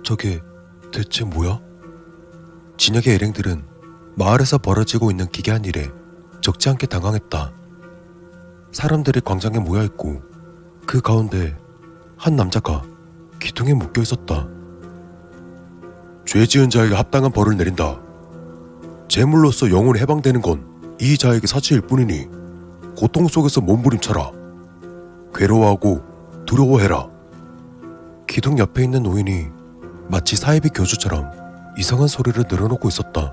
저게 대체 뭐야? 진혁의 일행들은 마을에서 벌어지고 있는 기괴한 일에 적지 않게 당황했다. 사람들이 광장에 모여있고 그 가운데 한 남자가 기둥에 묶여 있었다. 죄 지은 자에게 합당한 벌을 내린다. 제물로서 영혼이 해방되는 건 이 자에게 사치일 뿐이니 고통 속에서 몸부림쳐라. 괴로워하고 두려워해라. 기둥 옆에 있는 노인이 마치 사이비 교주처럼 이상한 소리를 늘어놓고 있었다.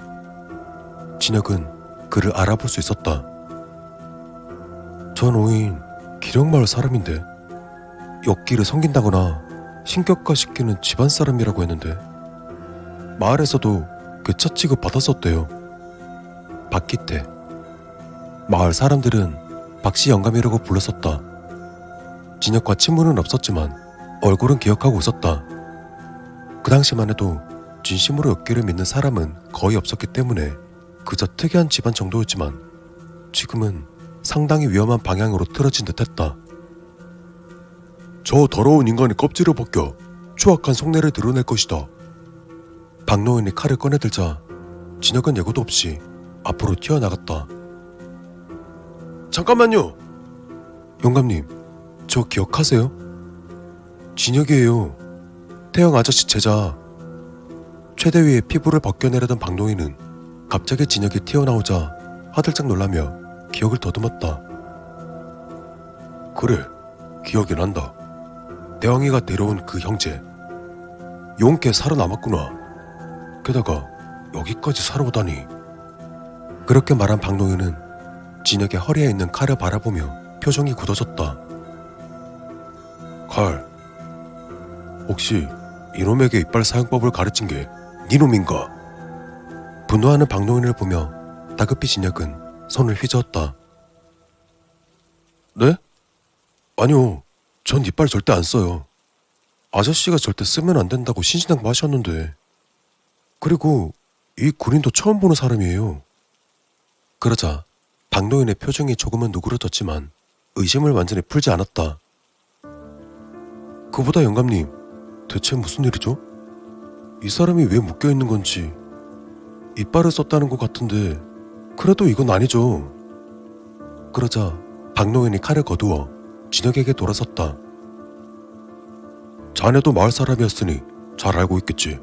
진혁은 그를 알아볼 수 있었다. 저 노인 기령마을 사람인데 역기를 섬긴다거나 신격화시키는 집안 사람이라고 했는데 마을에서도 괴짜 취급 받았었대요. 박기태. 마을 사람들은 박씨 영감이라고 불렀었다. 진혁과 친분은 없었지만 얼굴은 기억하고 있었다. 그 당시만 해도 진심으로 역기를 믿는 사람은 거의 없었기 때문에 그저 특이한 집안 정도였지만 지금은 상당히 위험한 방향으로 틀어진 듯했다. 저 더러운 인간의 껍질을 벗겨 추악한 속내를 드러낼 것이다. 박노인이 칼을 꺼내들자 진혁은 예고도 없이 앞으로 튀어나갔다. 잠깐만요. 영감님, 저 기억하세요? 진혁이에요. 태영 아저씨 제자. 최대 위에 피부를 벗겨내려던 박노인은 갑자기 진혁이 튀어나오자 화들짝 놀라며 기억을 더듬었다. 그래, 기억이 난다. 대왕이가 데려온 그 형제. 용케 살아남았구나. 게다가 여기까지 살아오다니. 그렇게 말한 박노인은 진혁의 허리에 있는 칼을 바라보며 표정이 굳어졌다. 칼, 혹시 이놈에게 이빨 사용법을 가르친 게 니놈인가? 분노하는 박노인을 보며 다급히 진혁은 손을 휘저었다. 네? 아니요, 전 이빨 절대 안 써요. 아저씨가 절대 쓰면 안 된다고 신신당부하셨는데. 그리고 이 군인도 처음 보는 사람이에요. 그러자 박노인의 표정이 조금은 누그러졌지만 의심을 완전히 풀지 않았다. 그보다 영감님, 대체 무슨 일이죠? 이 사람이 왜 묶여있는 건지. 이빨을 썼다는 것 같은데 그래도 이건 아니죠. 그러자 박노인이 칼을 거두어 진혁에게 돌아섰다. 자네도 마을 사람이었으니 잘 알고 있겠지.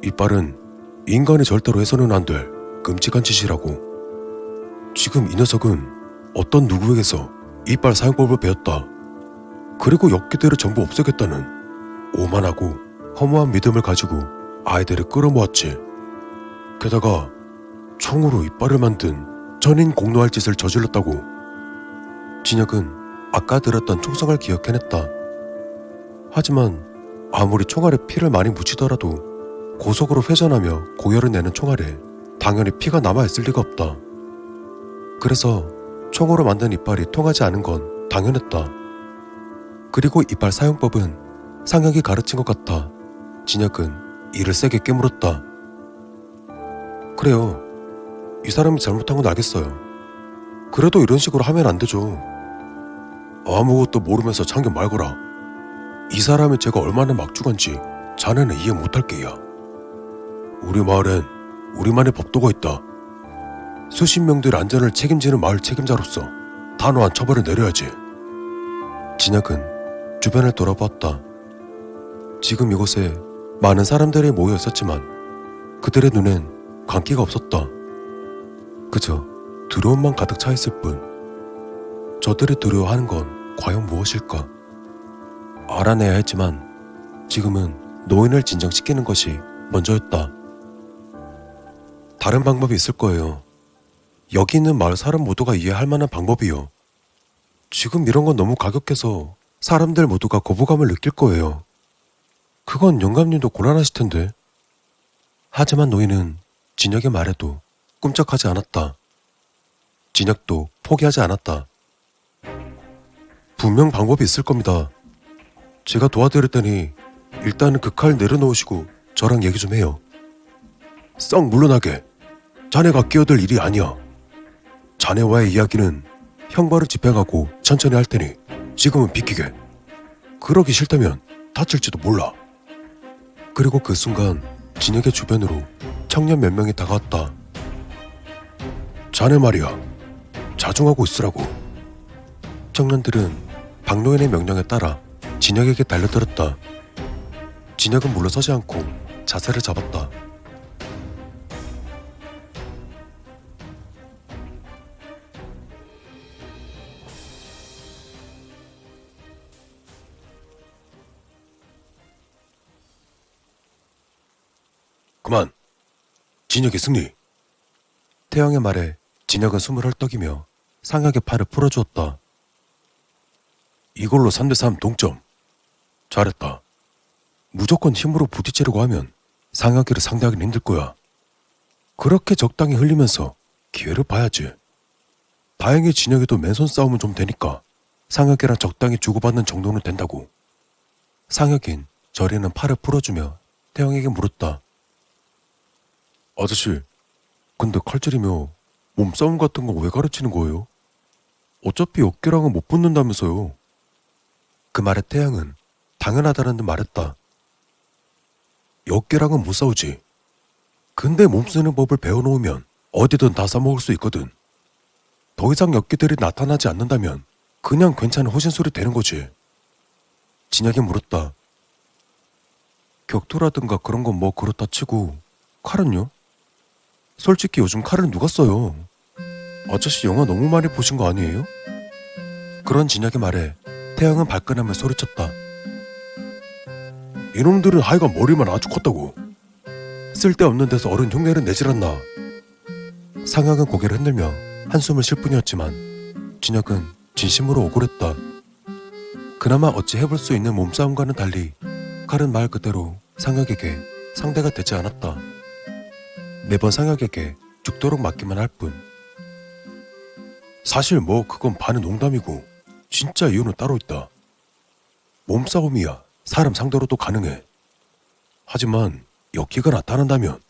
이빨은 인간이 절대로 해서는 안 될 끔찍한 짓이라고. 지금 이 녀석은 어떤 누구에게서 이빨 사용법을 배웠다. 그리고 역기들을 전부 없애겠다는 오만하고 허무한 믿음을 가지고 아이들을 끌어모았지. 게다가 총으로 이빨을 만든 전인 공노할 짓을 저질렀다고. 진혁은 아까 들었던 총성을 기억해냈다. 하지만 아무리 총알에 피를 많이 묻히더라도 고속으로 회전하며 고열을 내는 총알에 당연히 피가 남아있을 리가 없다. 그래서 총으로 만든 이빨이 통하지 않은 건 당연했다. 그리고 이빨 사용법은 상혁이 가르친 것 같아 진혁은 이를 세게 깨물었다. 그래요. 이 사람이 잘못한 건 알겠어요. 그래도 이런 식으로 하면 안 되죠. 아무것도 모르면서 참견 말거라. 이 사람이 제가 얼마나 막중한지 자네는 이해 못할 게야. 우리 마을엔 우리만의 법도가 있다. 수십 명들의 안전을 책임지는 마을 책임자로서 단호한 처벌을 내려야지. 진혁은 주변을 돌아보았다. 지금 이곳에 많은 사람들이 모여 있었지만 그들의 눈엔 광기가 없었다. 그저 두려움만 가득 차 있을 뿐. 저들이 두려워하는 건 과연 무엇일까? 알아내야 했지만 지금은 노인을 진정시키는 것이 먼저였다. 다른 방법이 있을 거예요. 여기 있는 마을 사람 모두가 이해할 만한 방법이요. 지금 이런 건 너무 가격해서 사람들 모두가 거부감을 느낄 거예요. 그건 영감님도 곤란하실 텐데. 하지만 노인은 진혁의 말에도 꿈쩍하지 않았다. 진혁도 포기하지 않았다. 분명 방법이 있을 겁니다. 제가 도와드릴 테니 일단은 그 칼 내려놓으시고 저랑 얘기 좀 해요. 썩 물러나게. 자네가 끼어들 일이 아니야. 자네와의 이야기는 형벌을 집행하고 천천히 할 테니 지금은 비키게. 그러기 싫다면 다칠지도 몰라. 그리고 그 순간 진혁의 주변으로 청년 몇 명이 다가왔다. 자네 말이야, 자중하고 있으라고. 청년들은 박노인의 명령에 따라 진혁에게 달려들었다. 진혁은 물러서지 않고 자세를 잡았다. 그만! 진혁의 승리! 태영의 말에 진혁은 숨을 헐떡이며 상혁의 팔을 풀어주었다. 이걸로 3대3 동점. 잘했다. 무조건 힘으로 부딪히려고 하면 상혁이를 상대하기는 힘들 거야. 그렇게 적당히 흘리면서 기회를 봐야지. 다행히 진혁이도 맨손 싸움은 좀 되니까 상혁이랑 적당히 주고받는 정도는 된다고. 상혁인 저리는 팔을 풀어주며 태영에게 물었다. 아저씨, 근데 칼질이며 몸싸움 같은 거 왜 가르치는 거예요? 어차피 어깨랑은 못 붙는다면서요. 그 말에 태양은 당연하다는 듯 말했다. 어깨랑은 못 싸우지. 근데 몸 쓰는 법을 배워놓으면 어디든 다 써먹을 수 있거든. 더 이상 역기들이 나타나지 않는다면 그냥 괜찮은 호신술이 되는 거지. 진혁이 물었다. 격투라든가 그런 건 뭐 그렇다 치고 칼은요? 솔직히 요즘 칼을 누가 써요? 아저씨 영화 너무 많이 보신 거 아니에요? 그런 진혁의 말에 태양은 발끈하며 소리쳤다. 이놈들은 하여간 머리만 아주 컸다고. 쓸데없는 데서 어른 흉내를 내질 않나. 상혁은 고개를 흔들며 한숨을 쉴 뿐이었지만 진혁은 진심으로 억울했다. 그나마 어찌 해볼 수 있는 몸싸움과는 달리 칼은 말 그대로 상혁에게 상대가 되지 않았다. 매번 상혁에게 죽도록 맞기만 할 뿐. 사실 뭐 그건 반은 농담이고 진짜 이유는 따로 있다. 몸싸움이야 사람 상대로도 가능해. 하지만 역기가 나타난다면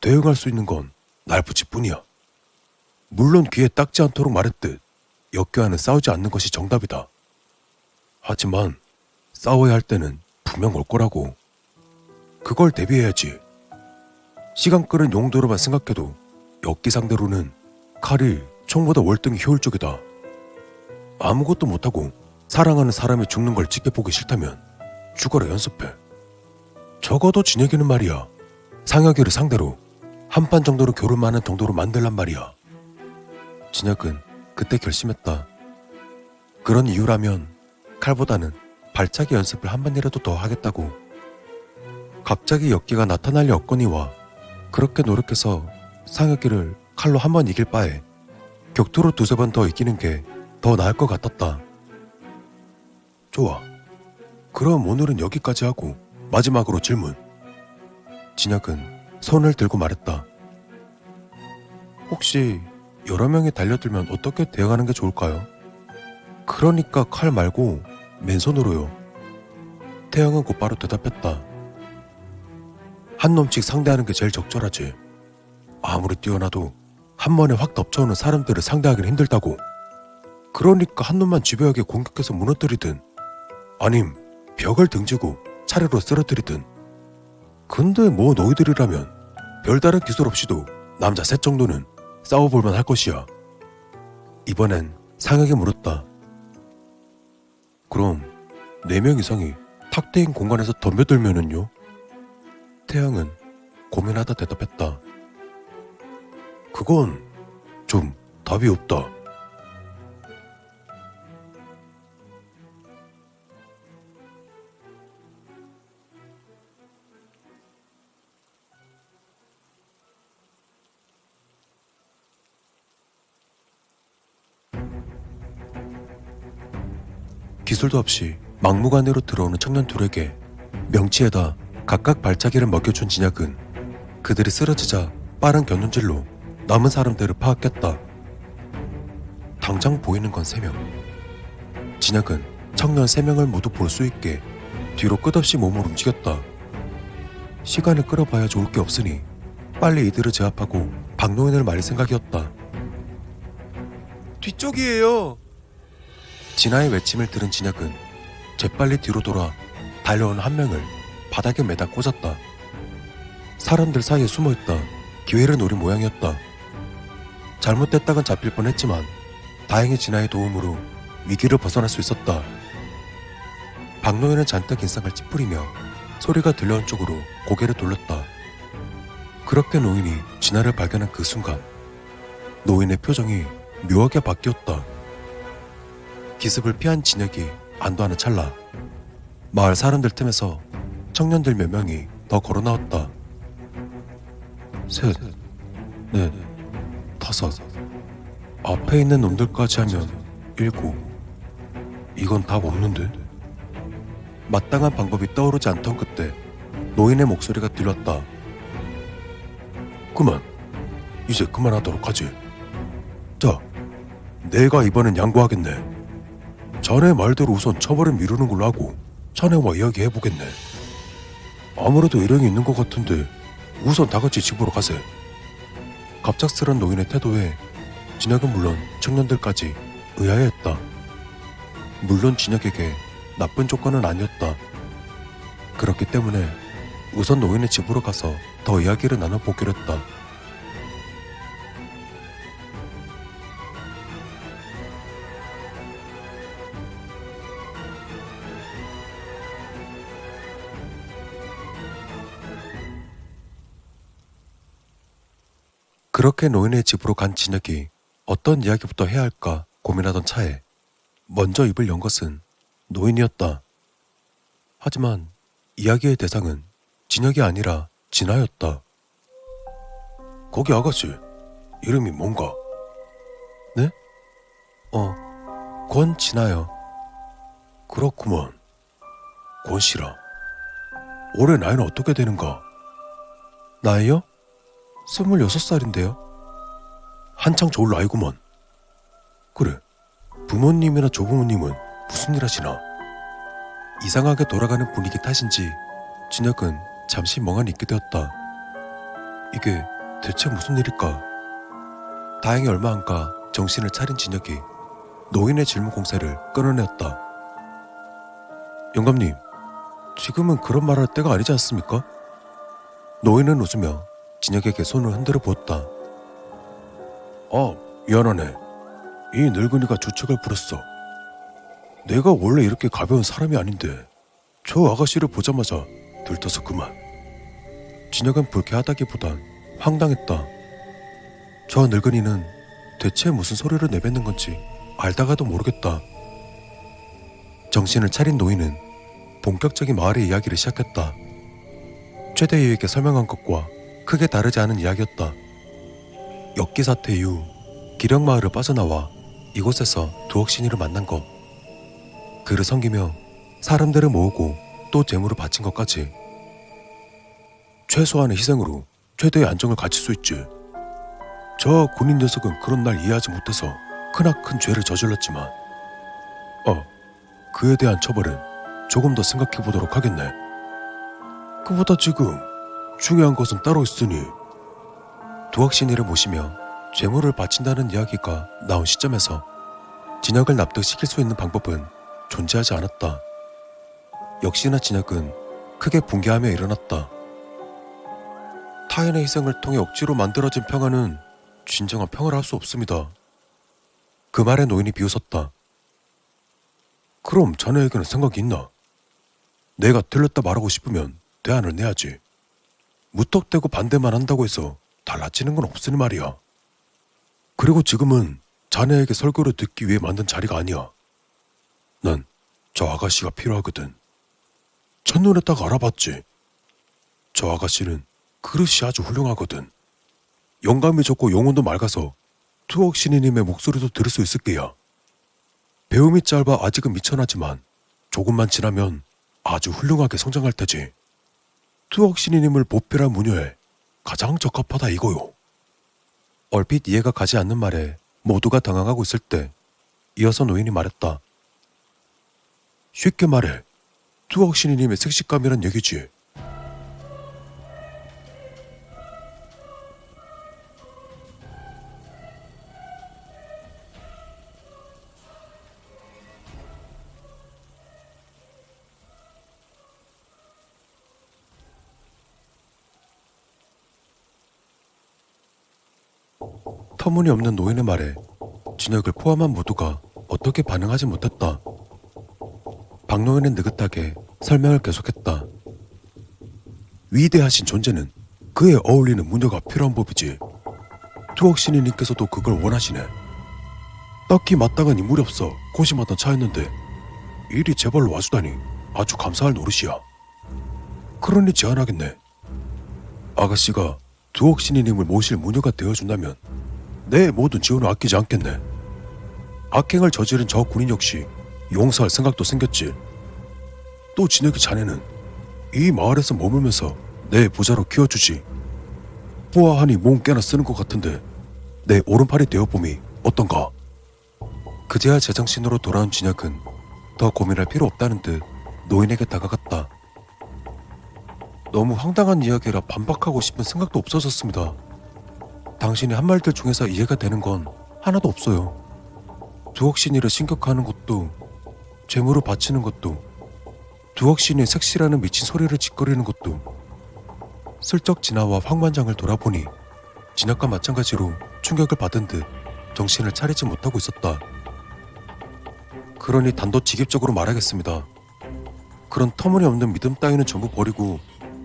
대응할 수 있는 건 날붙이뿐이야. 물론 귀에 닦지 않도록 말했듯 역기와는 싸우지 않는 것이 정답이다. 하지만 싸워야 할 때는 분명 올 거라고. 그걸 대비해야지. 시간 끄는 용도로만 생각해도 역기 상대로는 칼이 총보다 월등히 효율적이다. 아무것도 못하고 사랑하는 사람이 죽는 걸 지켜보기 싫다면 죽어라 연습해. 적어도 진혁이는 말이야. 상혁이를 상대로 한 판 정도로 겨룰만한 정도로 만들란 말이야. 진혁은 그때 결심했다. 그런 이유라면 칼보다는 발차기 연습을 한 번이라도 더 하겠다고. 갑자기 역기가 나타날 리 없거니와 그렇게 노력해서 상혁이를 칼로 한 번 이길 바에 격투로 두세 번 더 이기는 게 더 나을 것 같았다. 좋아. 그럼 오늘은 여기까지 하고 마지막으로 질문. 진혁은 손을 들고 말했다. 혹시 여러 명이 달려들면 어떻게 대응하는 게 좋을까요? 그러니까 칼 말고 맨손으로요. 태영은 곧바로 대답했다. 한 놈씩 상대하는 게 제일 적절하지. 아무리 뛰어나도 한 번에 확 덮쳐오는 사람들을 상대하기는 힘들다고. 그러니까 한 놈만 집요하게 공격해서 무너뜨리든 아님 벽을 등지고 차례로 쓰러뜨리든. 근데 뭐 너희들이라면 별다른 기술 없이도 남자 셋 정도는 싸워볼만 할 것이야. 이번엔 상혁이 물었다. 그럼 4명 이상이 탁 트인 공간에서 덤벼들면은요? 태양은 고민하다 대답했다. 그건 좀 답이 없다. 기술도 없이 막무가내로 들어오는 청년 둘에게 명치에다 각각 발차기를 먹여준 진혁은 그들이 쓰러지자 빠른 견눈질로 남은 사람들을 파악했다. 당장 보이는 건 3명. 진혁은 청년 3명을 모두 볼 수 있게 뒤로 끝없이 몸을 움직였다. 시간을 끌어봐야 좋을 게 없으니 빨리 이들을 제압하고 박노인을 말릴 생각이었다. 뒤쪽이에요. 진아의 외침을 들은 진혁은 재빨리 뒤로 돌아 달려온 한 명을 바닥에 매다 꽂았다. 사람들 사이에 숨어있다 기회를 노린 모양이었다. 잘못됐다간 잡힐 뻔했지만 다행히 진아의 도움으로 위기를 벗어날 수 있었다. 박노인은 잔뜩 인상을 찌푸리며 소리가 들려온 쪽으로 고개를 돌렸다. 그렇게 노인이 진아를 발견한 그 순간 노인의 표정이 묘하게 바뀌었다. 기습을 피한 진혁이 안도하는 찰나 마을 사람들 틈에서 청년들 몇 명이 더 걸어 나왔다. 셋, 넷, 다섯. 앞에 있는 놈들까지 하면 7. 이건 답 없는데? 마땅한 방법이 떠오르지 않던 그때 노인의 목소리가 들렸다. 그만, 이제 그만하도록 하지. 자, 내가 이번엔 양보하겠네. 자네 말대로 우선 처벌을 미루는 걸로 하고 자네와 이야기해보겠네. 아무래도 일행이 있는 것 같은데 우선 다 같이 집으로 가세. 갑작스런 노인의 태도에 진혁은 물론 청년들까지 의아해했다. 물론 진혁에게 나쁜 조건은 아니었다. 그렇기 때문에 우선 노인의 집으로 가서 더 이야기를 나눠보기로 했다. 그렇게 노인의 집으로 간 진혁이 어떤 이야기부터 해야 할까 고민하던 차에 먼저 입을 연 것은 노인이었다. 하지만 이야기의 대상은 진혁이 아니라 진아였다. 거기 아가씨, 이름이 뭔가? 네? 권진아요. 그렇구먼. 권씨라. 올해 나이는 어떻게 되는가? 나이요? 26살인데요. 한창 좋을 나이구먼. 그래, 부모님이나 조부모님은 무슨 일 하시나? 이상하게 돌아가는 분위기 탓인지 진혁은 잠시 멍하니 있게 되었다. 이게 대체 무슨 일일까? 다행히 얼마 안 가 정신을 차린 진혁이 노인의 질문 공세를 끊어내었다. 영감님, 지금은 그런 말할 때가 아니지 않습니까? 노인은 웃으며 진혁에게 손을 흔들어 보았다. 미안하네. 이 늙은이가 주책을 부렸어. 내가 원래 이렇게 가벼운 사람이 아닌데 저 아가씨를 보자마자 들떠서 그만. 진혁은 불쾌하다기보단 황당했다. 저 늙은이는 대체 무슨 소리를 내뱉는 건지 알다가도 모르겠다. 정신을 차린 노인은 본격적인 마을의 이야기를 시작했다. 최대위에게 설명한 것과 크게 다르지 않은 이야기였다. 엽기 사태 이후 기령마을을 빠져나와 이곳에서 두억신이를 만난 것, 그를 섬기며 사람들을 모으고 또 재물을 바친 것까지. 최소한의 희생으로 최대의 안정을 가질 수 있지. 저 군인 녀석은 그런 날 이해하지 못해서 크나큰 죄를 저질렀지만 그에 대한 처벌은 조금 더 생각해보도록 하겠네. 그보다 지금 중요한 것은 따로 있으니. 두억신이를 모시며 재물을 바친다는 이야기가 나온 시점에서 진혁을 납득시킬 수 있는 방법은 존재하지 않았다. 역시나 진혁은 크게 붕괴하며 일어났다. 타인의 희생을 통해 억지로 만들어진 평화는 진정한 평화를 할 수 없습니다. 그 말에 노인이 비웃었다. 그럼 자네에게는 생각이 있나? 내가 틀렸다 말하고 싶으면 대안을 내야지. 무턱대고 반대만 한다고 해서 달라지는 건 없으니 말이야. 그리고 지금은 자네에게 설교를 듣기 위해 만든 자리가 아니야. 난 저 아가씨가 필요하거든. 첫눈에 딱 알아봤지. 저 아가씨는 그릇이 아주 훌륭하거든. 영감이 좋고 영혼도 맑아서 투억 신이님의 목소리도 들을 수 있을 게야. 배움이 짧아 아직은 미천하지만 조금만 지나면 아주 훌륭하게 성장할 테지. 투억 신이님을 보필할 무녀에 가장 적합하다 이거요. 얼핏 이해가 가지 않는 말에 모두가 당황하고 있을 때 이어서 노인이 말했다. 쉽게 말해 투억 신이님의 색식감이란 얘기지. 터무니없는 노인의 말에 진혁을 포함한 모두가 어떻게 반응하지 못했다. 박노인은 느긋하게 설명을 계속했다. 위대하신 존재는 그에 어울리는 무녀가 필요한 법이지. 투옥 신이님께서도 그걸 원하시네. 딱히 마땅한 인물이 없어 고심하던 차였는데 일이 제발로 와주다니 아주 감사할 노릇이야. 그러니 제안하겠네. 아가씨가 투옥 신이님을 모실 무녀가 되어준다면 내 모든 지원을 아끼지 않겠네. 악행을 저지른 저 군인 역시 용서할 생각도 생겼지. 또 진혁이 자네는 이 마을에서 머물면서 내 부자로 키워주지. 보아하니 몸 꽤나 쓰는 것 같은데 내 오른팔이 되어봄이 어떤가? 그제야 제정신으로 돌아온 진혁은 더 고민할 필요 없다는 듯 노인에게 다가갔다. 너무 황당한 이야기라 반박하고 싶은 생각도 없어졌습니다. 당신이 한 말들 중에서 이해가 되는 건 하나도 없어요. 두억신이를 신격화하는 것도, 죄물을 바치는 것도, 두억신이 색시라는 미친 소리를 짓거리는 것도. 슬쩍 진아와 황반장을 돌아보니 진혁과 마찬가지로 충격을 받은 듯 정신을 차리지 못하고 있었다. 그러니 단도직입적으로 말하겠습니다. 그런 터무니없는 믿음 따위는 전부 버리고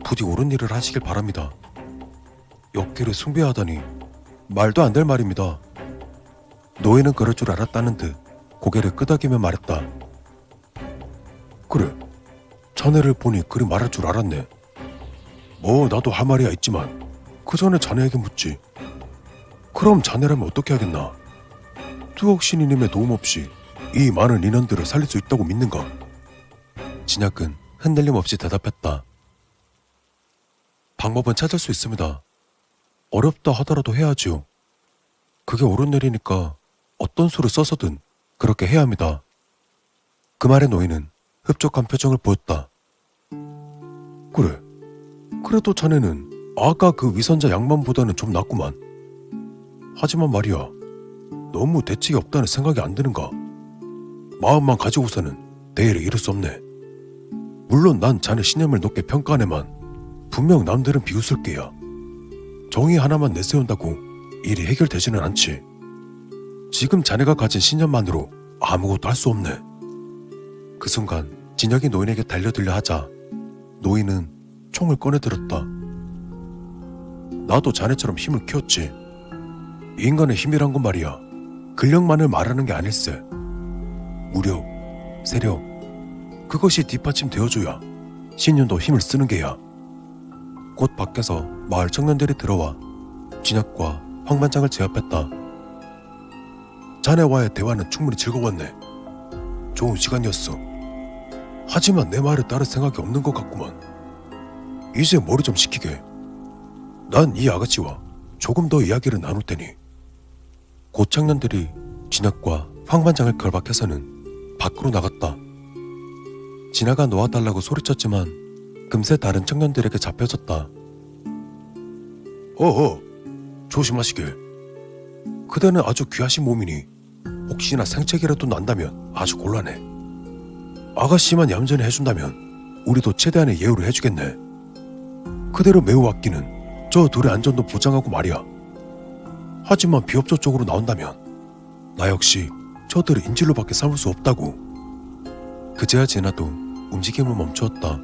부디 옳은 일을 하시길 바랍니다. 역기를 숭배하다니 말도 안 될 말입니다. 노예는 그럴 줄 알았다는 듯 고개를 끄덕이며 말했다. 그래, 자네를 보니 그리 말할 줄 알았네. 뭐 나도 할 말이야 있지만 그 전에 자네에게 묻지. 그럼 자네라면 어떻게 하겠나? 투옥 신이님의 도움 없이 이 많은 인원들을 살릴 수 있다고 믿는가? 진혁은 흔들림 없이 대답했다. 방법은 찾을 수 있습니다. 어렵다 하더라도 해야지요. 그게 옳은 일이니까 어떤 수를 써서든 그렇게 해야 합니다. 그 말에 노인은 흡족한 표정을 보였다. 그래, 그래도 자네는 아까 그 위선자 양반보다는 좀 낫구만. 하지만 말이야, 너무 대책이 없다는 생각이 안 드는가? 마음만 가지고서는 대의를 이룰 수 없네. 물론 난 자네 신념을 높게 평가하네만 분명 남들은 비웃을 게야. 정의 하나만 내세운다고 일이 해결되지는 않지. 지금 자네가 가진 신념만으로 아무것도 할 수 없네. 그 순간 진혁이 노인에게 달려들려 하자 노인은 총을 꺼내들었다. 나도 자네처럼 힘을 키웠지. 인간의 힘이란 건 말이야, 근력만을 말하는 게 아닐세. 무력, 세력, 그것이 뒷받침 되어줘야 신념도 힘을 쓰는 게야. 곧 밖에서 마을 청년들이 들어와 진혁과 황반장을 제압했다. 자네와의 대화는 충분히 즐거웠네. 좋은 시간이었어. 하지만 내 말을 따를 생각이 없는 것 같구만. 이제 머리 좀 식히게. 난 이 아가씨와 조금 더 이야기를 나눌 테니. 곧 청년들이 진혁과 황반장을 결박해서는 밖으로 나갔다. 진아가 놓아달라고 소리쳤지만 금세 다른 청년들에게 잡혀졌다. 어허, 조심하시게. 그대는 아주 귀하신 몸이니 혹시나 생책이라도 난다면 아주 곤란해. 아가씨만 얌전히 해준다면 우리도 최대한의 예우를 해주겠네. 그대로 매우 아끼는 저 둘의 안전도 보장하고 말이야. 하지만 비협조 쪽으로 나온다면 나 역시 저들을 인질로 밖에 삼을 수 없다고. 그제야 진아도 움직임을 멈추었다.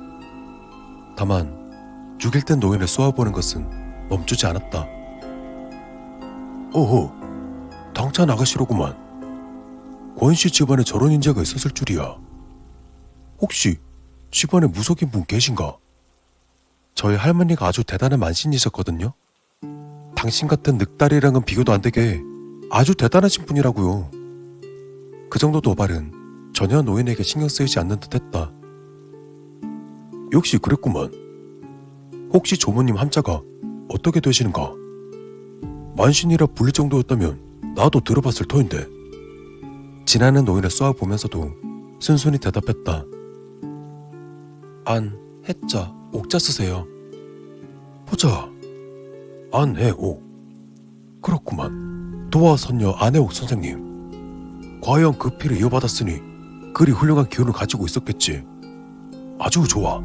다만 죽일 땐 노인을 쏘아보는 것은 멈추지 않았다. 어허, 당찬 아가씨로구만. 권씨 집안에 저런 인재가 있었을 줄이야. 혹시 집안에 무속인 분 계신가? 저희 할머니가 아주 대단한 만신이셨거든요. 당신 같은 늑다리랑은 비교도 안 되게 아주 대단하신 분이라고요. 그 정도 도발은 전혀 노인에게 신경 쓰이지 않는 듯했다. 역시 그랬구만. 혹시 조모님 한자가 어떻게 되시는가? 만신이라 불릴 정도였다면 나도 들어봤을 터인데. 진아는 노인을 쏘아보면서도 순순히 대답했다. 안, 해자, 옥자 쓰세요. 보자. 안, 해, 옥. 그렇구만. 도화 선녀 안해옥 선생님. 과연 그 피를 이어받았으니 그리 훌륭한 기운을 가지고 있었겠지. 아주 좋아.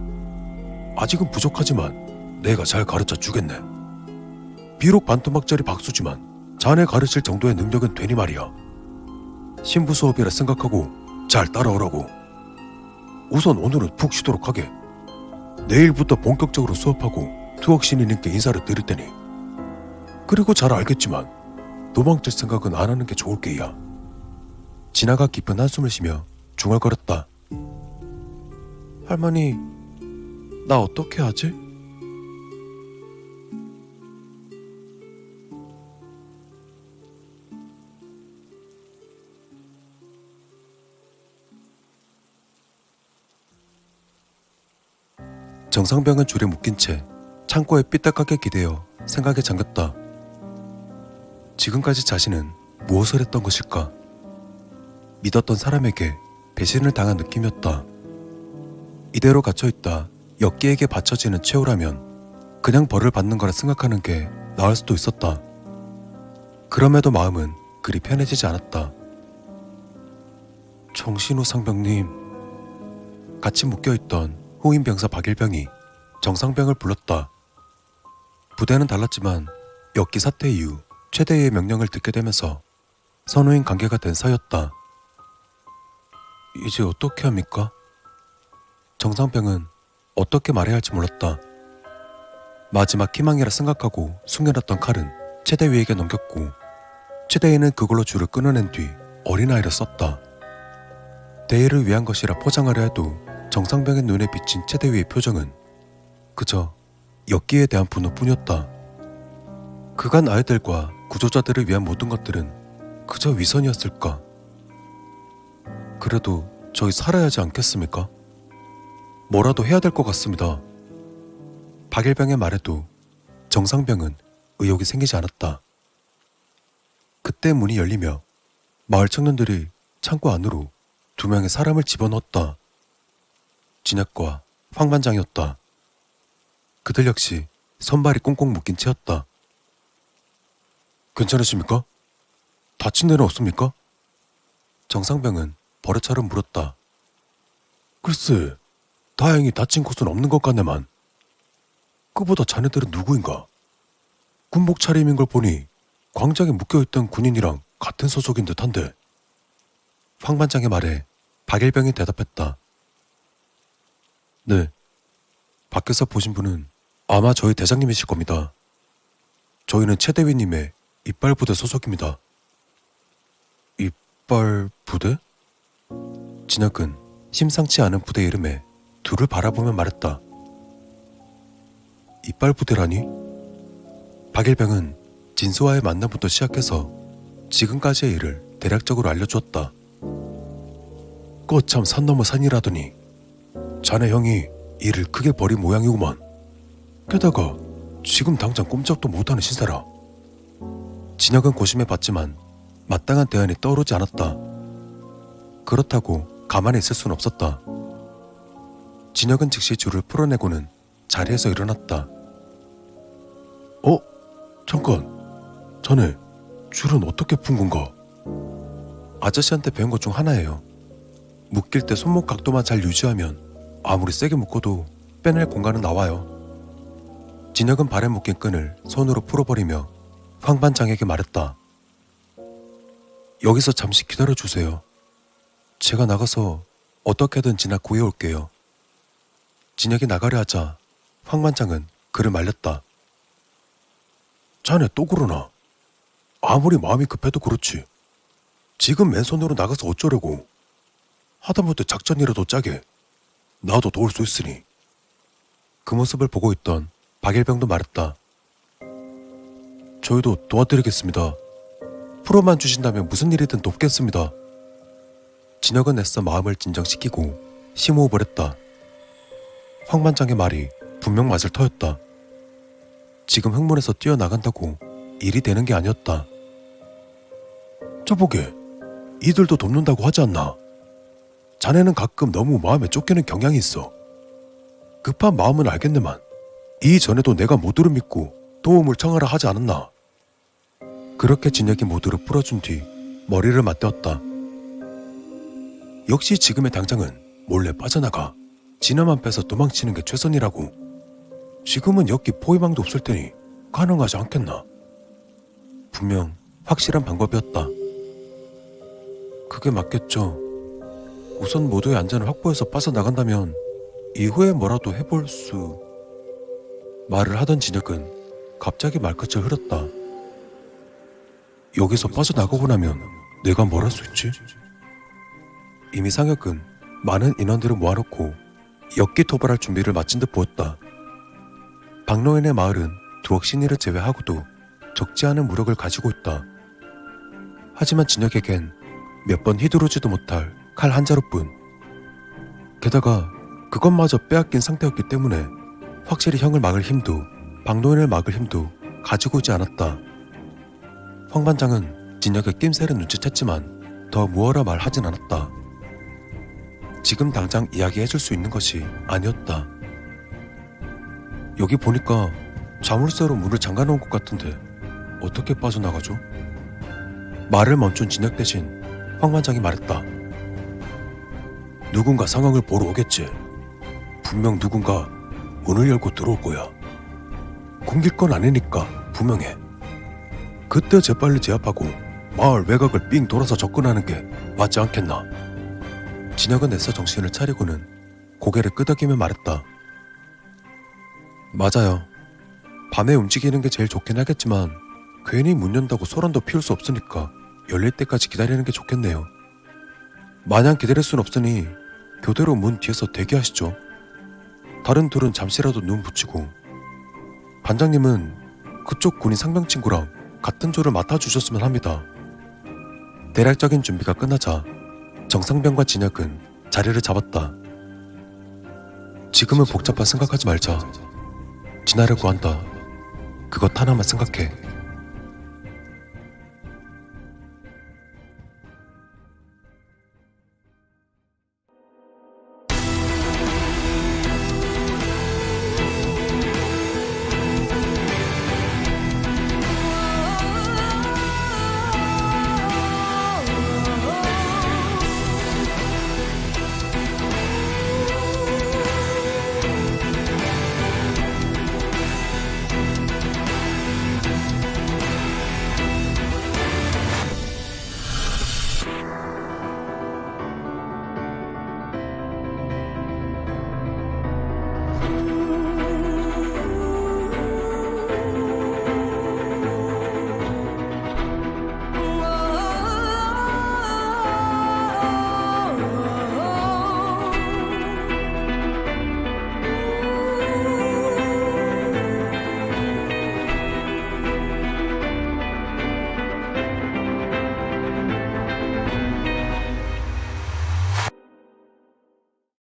아직은 부족하지만 내가 잘 가르쳐 주겠네. 비록 반토막짜리 박수지만 자네 가르칠 정도의 능력은 되니 말이야. 신부 수업이라 생각하고 잘 따라오라고. 우선 오늘은 푹 쉬도록 하게. 내일부터 본격적으로 수업하고 투옥 신이님께 인사를 드릴 테니. 그리고 잘 알겠지만 도망칠 생각은 안 하는 게 좋을 게야. 진아가 깊은 한숨을 쉬며 중얼거렸다. 할머니, 나 어떻게 하지? 정상병은 줄에 묶인 채 창고에 삐딱하게 기대어 생각에 잠겼다. 지금까지 자신은 무엇을 했던 것일까? 믿었던 사람에게 배신을 당한 느낌이었다. 이대로 갇혀있다 역기에게 바쳐지는 최후라면 그냥 벌을 받는 거라 생각하는 게 나을 수도 있었다. 그럼에도 마음은 그리 편해지지 않았다. 정신우 상병님. 같이 묶여있던 후임병사 박일병이 정상병을 불렀다. 부대는 달랐지만 역기 사태 이후 최대의 명령을 듣게 되면서 선후인 관계가 된 사이였다. 이제 어떻게 합니까? 정상병은 어떻게 말해야 할지 몰랐다. 마지막 희망이라 생각하고 숨겨놨던 칼은 최대위에게 넘겼고 최대위는 그걸로 줄을 끊어낸 뒤 어린아이를 썼다. 대의를 위한 것이라 포장하려 해도 정상병의 눈에 비친 최대위의 표정은 그저 역기에 대한 분노뿐이었다. 그간 아이들과 구조자들을 위한 모든 것들은 그저 위선이었을까? 그래도 저희 살아야 하지 않겠습니까? 뭐라도 해야 될 것 같습니다. 박일병의 말에도 정상병은 의욕이 생기지 않았다. 그때 문이 열리며 마을 청년들이 창고 안으로 2명의 사람을 집어넣었다. 진혁과 황반장이었다. 그들 역시 손발이 꽁꽁 묶인 채였다. 괜찮으십니까? 다친 데는 없습니까? 정상병은 버릇처럼 물었다. 글쎄, 다행히 다친 곳은 없는 것 같네만. 그보다 자네들은 누구인가? 군복 차림인 걸 보니 광장에 묶여있던 군인이랑 같은 소속인 듯한데. 황반장의 말에 박일병이 대답했다. 네, 밖에서 보신 분은 아마 저희 대장님이실 겁니다. 저희는 최대위님의 이빨부대 소속입니다. 이빨부대? 진혁은 심상치 않은 부대 이름에 둘을 바라보며 말했다. 이빨부대라니? 박일병은 진수와의 만남부터 시작해서 지금까지의 일을 대략적으로 알려주었다. 거참 산 넘어 산이라더니 자네 형이 일을 크게 벌인 모양이구만. 게다가 지금 당장 꼼짝도 못하는 신세라. 진혁은 고심해 봤지만 마땅한 대안이 떠오르지 않았다. 그렇다고 가만히 있을 순 없었다. 진혁은 즉시 줄을 풀어내고는 자리에서 일어났다. 잠깐. 자네 줄은 어떻게 푼 건가? 아저씨한테 배운 것 중 하나예요. 묶일 때 손목 각도만 잘 유지하면 아무리 세게 묶어도 빼낼 공간은 나와요. 진혁은 발에 묶인 끈을 손으로 풀어버리며 황반장에게 말했다. 여기서 잠시 기다려주세요. 제가 나가서 어떻게든 진아 구해올게요. 진혁이 나가려 하자 황반장은 그를 말렸다. 자네 또 그러나? 아무리 마음이 급해도 그렇지. 지금 맨손으로 나가서 어쩌려고. 하다못해 작전이라도 짜게. 나도 도울 수 있으니. 그 모습을 보고 있던 박일병도 말했다. 저희도 도와드리겠습니다. 풀어만 주신다면 무슨 일이든 돕겠습니다. 진혁은 애써 마음을 진정시키고 심호흡을 했다. 황반장의 말이 분명 맞을 터였다. 지금 흥문에서 뛰어나간다고 일이 되는 게 아니었다. 저보게, 이들도 돕는다고 하지 않나? 자네는 가끔 너무 마음에 쫓기는 경향이 있어. 급한 마음은 알겠네만 이전에도 내가 모두를 믿고 도움을 청하라 하지 않았나? 그렇게 진혁이 모두를 풀어준 뒤 머리를 맞대었다. 역시 지금의 당장은 몰래 빠져나가 진아만 빼서 도망치는 게 최선이라고. 지금은 역기 포위망도 없을 테니 가능하지 않겠나? 분명 확실한 방법이었다. 그게 맞겠죠. 우선 모두의 안전을 확보해서 빠져나간다면 이후에 뭐라도 해볼 수... 말을 하던 진혁은 갑자기 말끝을 흐렸다. 여기서 빠져나가고 나면 내가 뭘 할 수 있지? 이미 상혁은 많은 인원들을 모아놓고 엽기 도발할 준비를 마친 듯 보였다. 박노인의 마을은 두억 신의를 제외하고도 적지 않은 무력을 가지고 있다. 하지만 진혁에겐 몇 번 휘두르지도 못할 칼 한 자루뿐. 게다가 그것마저 빼앗긴 상태였기 때문에 확실히 형을 막을 힘도 박노인을 막을 힘도 가지고 있지 않았다. 황 반장은 진혁의 낌새를 눈치챘지만 더 무어라 말하진 않았다. 지금 당장 이야기해줄 수 있는 것이 아니었다. 여기 보니까 자물쇠로 문을 잠가놓은 것 같은데 어떻게 빠져나가죠? 말을 멈춘 진혁 대신 황 반장이 말했다. 누군가 상황을 보러 오겠지. 분명 누군가 문을 열고 들어올 거야. 공길 건 아니니까 분명해. 그때 재빨리 제압하고 마을 외곽을 삥 돌아서 접근하는 게 맞지 않겠나? 진혁은 애써 정신을 차리고는 고개를 끄덕이며 말했다. 맞아요. 밤에 움직이는 게 제일 좋긴 하겠지만 괜히 문 연다고 소란도 피울 수 없으니까 열릴 때까지 기다리는 게 좋겠네요. 마냥 기다릴 순 없으니 교대로 문 뒤에서 대기하시죠. 다른 둘은 잠시라도 눈 붙이고, 반장님은 그쪽 군인 상병 친구랑 같은 조를 맡아주셨으면 합니다. 대략적인 준비가 끝나자 정상병과 진혁은 자리를 잡았다. 지금은 복잡한 생각하지 말자. 진화를 구한다. 그것 하나만 생각해.